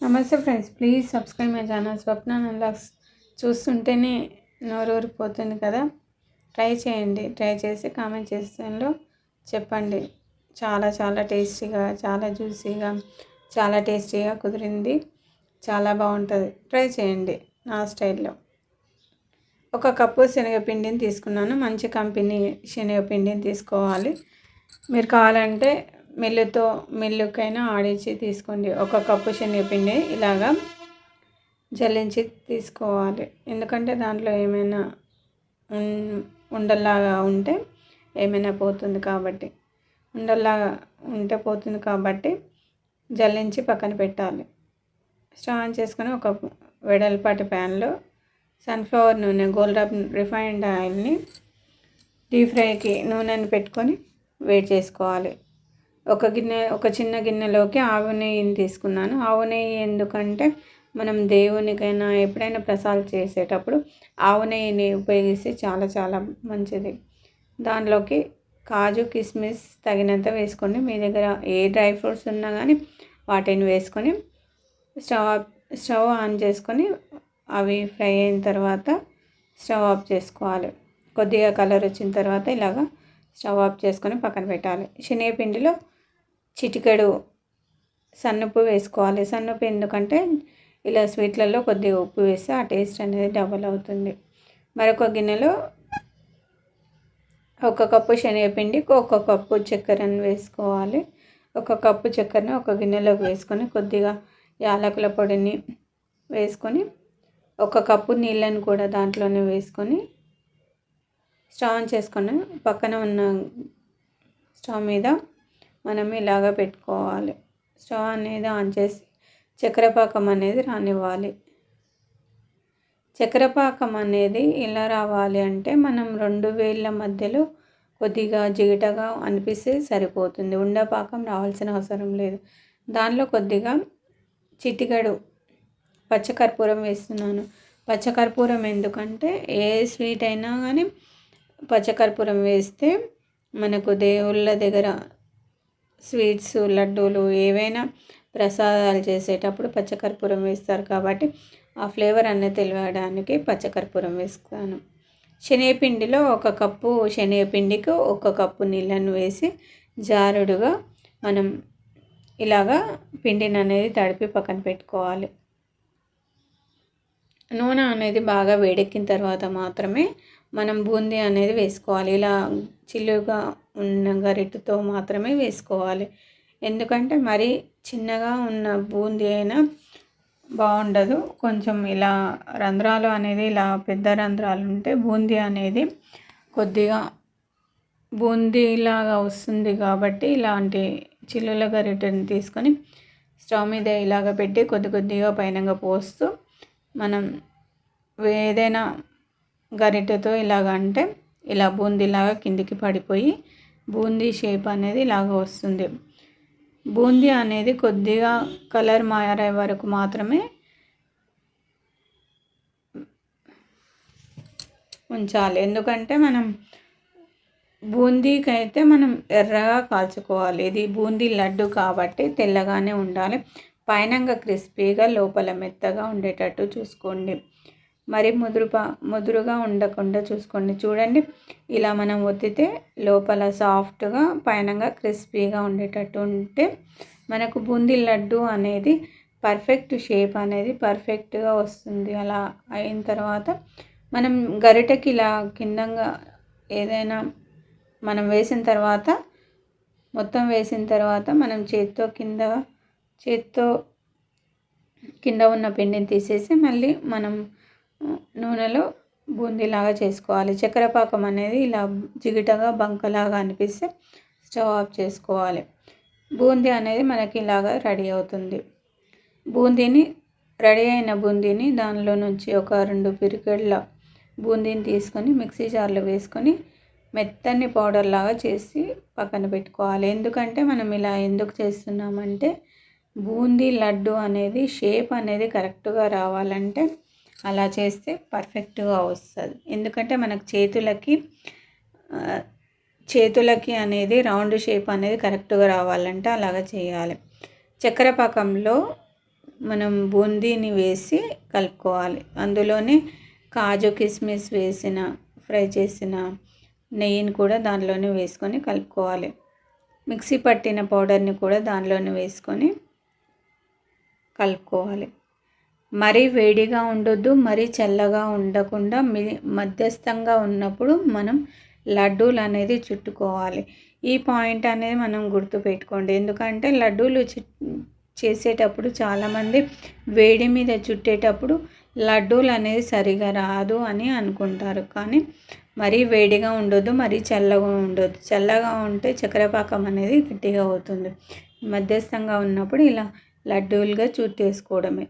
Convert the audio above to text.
నమస్తే friends, please subscribe my channel Swapna vlogs. చూస్తుంటేనే నోరూరిపోతుంది కదా. ట్రై చేయండి, ట్రై చేసి కామెంట్ చేసేలో చెప్పండి. చాలా టేస్టీగా, చాలా జ్యూసీగా, చాలా టేస్టీగా కుదిరింది. చాలా బాగుంటుంది, ట్రై చేయండి నా స్టైల్లో. 1 కప్పు శనగపిండిని తీసుకున్నాను. మంచి కంపెనీ శనగపిండిని తీసుకోవాలి. మీరు కావాలంటే మిల్లుకైనా ఆడించి తీసుకోండి. 1 కప్పు శనగపిండి ఇలాగా జల్లించి తీసుకోవాలి. ఎందుకంటే దాంట్లో ఏమైనా ఉండల్లాగా ఉంటే ఏమైనా పోతుంది కాబట్టి, ఉండల్లాగా ఉంటే పోతుంది కాబట్టి జల్లించి పక్కన పెట్టాలి. స్టవ్ ఆన్ చేసుకొని ఒక వెడల్పాటి ప్యాన్లో సన్ఫ్లవర్ నూనె, గోల్డ్ రిఫైన్డ్ ఆయిల్ని డీప్ ఫ్రైకి నూనెని పెట్టుకొని వేడి చేసుకోవాలి. ఒక చిన్న గిన్నెలోకి ఆవు నెయ్యిని తీసుకున్నాను. ఆవు నెయ్యి ఎందుకంటే మనం దేవునికైనా ఎప్పుడైనా ప్రసాదం చేసేటప్పుడు ఆవు నెయ్యిని ఉపయోగిస్తే చాలా మంచిది. దానిలోకి కాజు, కిస్మిస్ తగినంత వేసుకోండి. మీ దగ్గర ఏ డ్రై ఫ్రూట్స్ ఉన్నా కానీ వాటిని వేసుకొని స్టవ్ ఆన్ చేసుకొని అవి ఫ్రై అయిన తర్వాత స్టవ్ ఆఫ్ చేసుకోవాలి. కొద్దిగా కలర్ వచ్చిన తర్వాత ఇలాగా స్టవ్ ఆఫ్ చేసుకొని పక్కన పెట్టాలి. శనగపిండిలో చిటికెడు సన్నుప్పు వేసుకోవాలి. సన్నుప్పు ఎందుకంటే ఇలా స్వీట్లలో కొద్దిగా ఉప్పు వేస్తే ఆ టేస్ట్ అనేది డబల్ అవుతుంది. మరొక గిన్నెలో 1 కప్పు శనగపిండికి 1 కప్పు చక్కెరను వేసుకోవాలి. 1 కప్పు చక్కెరను ఒక గిన్నెలోకి వేసుకొని కొద్దిగా యాలకుల పొడిని వేసుకొని 1 కప్పు నీళ్ళని కూడా దాంట్లోనే వేసుకొని స్టవ్ ఆన్ చేసుకొని పక్కన ఉన్న స్టవ్ మీద మనం ఇలాగ పెట్టుకోవాలి. స్టవ్ అనేది ఆన్ చేసి చక్కెర పాకం అనేది రానివ్వాలి. చక్కెర పాకం అనేది ఇలా రావాలి అంటే మనం 2 వేళ్ళ మధ్యలో కొద్దిగా జిగటగా అనిపిస్తే సరిపోతుంది. ఉండపాకం రావాల్సిన అవసరం లేదు. దానిలో కొద్దిగా చిటికెడు పచ్చకర్పూరం వేస్తున్నాను. పచ్చకర్పూరం ఎందుకంటే ఏ స్వీట్ అయినా కానీ పచ్చకర్పూరం వేస్తే మనకు దేవుళ్ళ దగ్గర స్వీట్స్, లడ్డూలు ఏవైనా ప్రసాదాలు చేసేటప్పుడు పచ్చకర్పూరం వేస్తారు కాబట్టి ఆ ఫ్లేవర్ అనేది తెలియడానికి పచ్చకర్పూరం వేస్తాను. శనగపిండిలో 1 కప్పు శనగపిండికి 1 కప్పు నీళ్ళను వేసి జారుడుగా మనం ఇలాగా పిండిని అనేది తడిపి పక్కన పెట్టుకోవాలి. నూనె అనేది బాగా వేడెక్కిన తర్వాత మాత్రమే మనం బూందీ అనేది వేసుకోవాలి. ఇలా చిల్లుగా ఉన్న గరిటెతో మాత్రమే వేసుకోవాలి. ఎందుకంటే మరీ చిన్నగా ఉన్న బూందీ అయినా బాగుండదు. కొంచెం ఇలా రంధ్రాలు అనేది ఇలా పెద్ద రంధ్రాలు ఉంటే బూందీ అనేది కొద్దిగా బూందీలాగా వస్తుంది. కాబట్టి ఇలాంటి చిల్లుల గరిటెని తీసుకొని స్టవ్ మీద ఇలాగ పెట్టి కొద్దిగా పైనంగా పోస్తూ మనం ఏదైనా గరిటెతో ఇలాగ అంటే ఇలా బూందీలాగా కిందికి పడిపోయి బూందీ షేప్ అనేది ఇలాగ వస్తుంది. బూందీ అనేది కొద్దిగా కలర్ మారే వరకు మాత్రమే ఉంచాలి. ఎందుకంటే మనం బూందీకి అయితే మనం ఎర్రగా కాల్చుకోవాలి. ఇది బూందీ లడ్డు కాబట్టి తెల్లగానే ఉండాలి. పైనంగా క్రిస్పీగా, లోపల మెత్తగా ఉండేటట్టు చూసుకోండి. మరి ముదురుగా ఉండకుండా చూసుకోండి. చూడండి, ఇలా మనం ఒత్తితే లోపల సాఫ్ట్గా, పైనంగా క్రిస్పీగా ఉండేటట్టు ఉంటే మనకు బూందీ లడ్డు అనేది పర్ఫెక్ట్ షేప్ అనేది పర్ఫెక్ట్గా వస్తుంది. అలా అయిన తర్వాత మనం గరిటెకి ఇలా కిందంగా ఏదైనా మనం వేసిన తర్వాత మొత్తం వేసిన తర్వాత మనం చేత్తో కింద ఉన్న పిండిని తీసేసి మళ్ళీ మనం నూనెలో బూందీలాగా చేసుకోవాలి. చక్కెర పాకం అనేది ఇలా జిగిటగా బంకలాగా అనిపిస్తే స్టవ్ ఆఫ్ చేసుకోవాలి. బూందీ అనేది మనకి ఇలాగా రెడీ అవుతుంది. రెడీ అయిన బూందీని దానిలో నుంచి ఒక 2 పిరికెళ్ళ బూందీని తీసుకొని మిక్సీ జార్లో వేసుకొని మెత్తని పౌడర్ లాగా చేసి పక్కన పెట్టుకోవాలి. ఎందుకంటే మనం ఇలా ఎందుకు చేస్తున్నామంటే బూందీ లడ్డు అనేది షేప్ అనేది కరెక్ట్గా రావాలంటే అలా చేస్తే పర్ఫెక్ట్గా వస్తుంది. ఎందుకంటే మనకు చేతులకి అనేది రౌండ్ షేప్ అనేది కరెక్ట్గా రావాలంటే అలాగ చేయాలి. చక్కెర పాకంలో మనం బూందీని వేసి కలుపుకోవాలి. అందులోనే కాజు కిస్మిస్ వేసిన ఫ్రై చేసిన నెయ్యిని కూడా దానిలోనే వేసుకొని కలుపుకోవాలి. మిక్సీ పట్టిన పౌడర్ని కూడా దానిలోనే వేసుకొని కలుపుకోవాలి. మరీ వేడిగా ఉండొద్దు, మరీ చల్లగా ఉండకుండా మధ్యస్థంగా ఉన్నప్పుడు మనం లడ్డూలు అనేది చుట్టుకోవాలి. ఈ పాయింట్ అనేది మనం గుర్తుపెట్టుకోండి. ఎందుకంటే లడ్డూలు చేసేటప్పుడు చాలామంది వేడి మీద చుట్టేటప్పుడు లడ్డూలు అనేది సరిగా రాదు అని అనుకుంటారు. కానీ మరీ వేడిగా ఉండొద్దు, మరీ చల్లగా ఉండొద్దు. చల్లగా ఉంటే చక్కెర పాకం అనేది గట్టిగా అవుతుంది. మధ్యస్థంగా ఉన్నప్పుడు ఇలా లడ్డూలుగా చుట్టేసుకోవడమే.